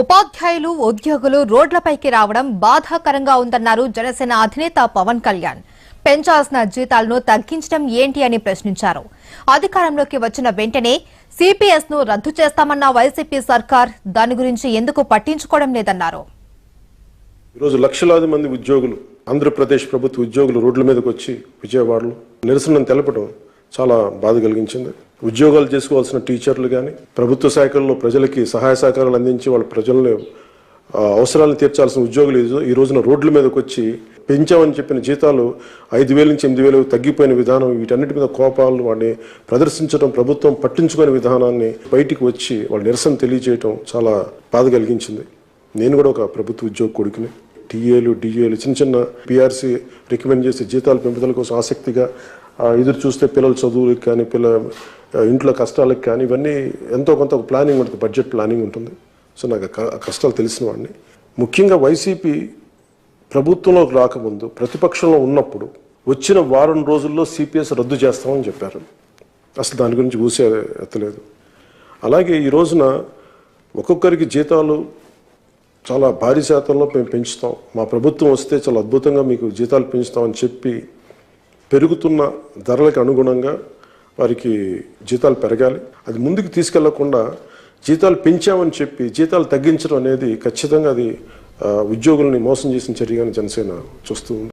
ఉపాధ్యాయులు ఉద్యోగులు రోడ్లపైకి రావడం బాధాకరంగా ఉందన్నారు జనసేన అధినేత పవన్ కళ్యాణ్. పెంచాల్సిన జీతాలను తగ్గించడం ఏంటి అని ప్రశ్నించారు. అధికారంలోకి వచ్చిన వెంటనే సిపిఎస్ ను రద్దు చేస్తామన్న వైసీపీ సర్కార్ దాని గురించి ఎందుకు పట్టించుకోవడం లేదన్నారు. ఈరోజు లక్షలాది మంది ఉద్యోగులు, ఆంధ్రప్రదేశ్ ప్రభుత్వ ఉద్యోగులు రోడ్ల మీదకి వచ్చి విజయవాడలో నిరసనను తెలపడం చాలా బాధ కలిగించింది. ఉద్యోగాలు చేసుకోవాల్సిన టీచర్లు కానీ, ప్రభుత్వ శాఖల్లో ప్రజలకి సహాయ సహకారాలు అందించి వాళ్ళ ప్రజలను అవసరాలను తీర్చాల్సిన ఉద్యోగులు ఈ రోజున రోడ్ల మీదకి వచ్చి పెంచామని చెప్పిన జీతాలు 5,000 నుంచి 8,000 తగ్గిపోయిన విధానం, వీటన్నిటి మీద కోపాలను వాడిని ప్రదర్శించడం, ప్రభుత్వం పట్టించుకునే విధానాన్ని బయటికి వచ్చి వాళ్ళ నిరసన తెలియజేయడం చాలా బాధ కలిగించింది. నేను కూడా ఒక ప్రభుత్వ ఉద్యోగ కొడుకుని. టీఏలు, డిఏలు, చిన్న చిన్న పిఆర్సీ రికమెండ్ చేసే జీతాల పెంపుదల కోసం ఆసక్తిగా ఎదురు చూస్తే పిల్లల చదువులకు కానీ, ఇంట్లో కష్టాలకు కానీ, ఇవన్నీ ఎంతో కొంత ఒక ప్లానింగ్ ఉంటుంది, బడ్జెట్ ప్లానింగ్ ఉంటుంది. సో నాకు కష్టాలు తెలిసిన వాడిని. ముఖ్యంగా వైసీపీ ప్రభుత్వంలోకి రాకముందు ప్రతిపక్షంలో ఉన్నప్పుడు వచ్చిన వారం రోజుల్లో సిపిఎస్ రద్దు చేస్తామని చెప్పారు. అసలు దాని గురించి ఊసే ఎత్తలేదు. అలాగే ఈ రోజున ఒక్కొక్కరికి జీతాలు చాలా భారీ శాతంలో మేము పెంచుతాం, మా ప్రభుత్వం వస్తే చాలా అద్భుతంగా మీకు జీతాలు పెంచుతామని చెప్పి పెరుగుతున్న ధరలకు అనుగుణంగా వారికి జీతాలు పెరగాలి. అది ముందుకు తీసుకెళ్లకుండా జీతాలు పెంచామని చెప్పి జీతాలు తగ్గించడం అనేది ఖచ్చితంగా అది ఉద్యోగుల్ని మోసం చేసిన చర్యగా జనసేన చూస్తూ ఉంది.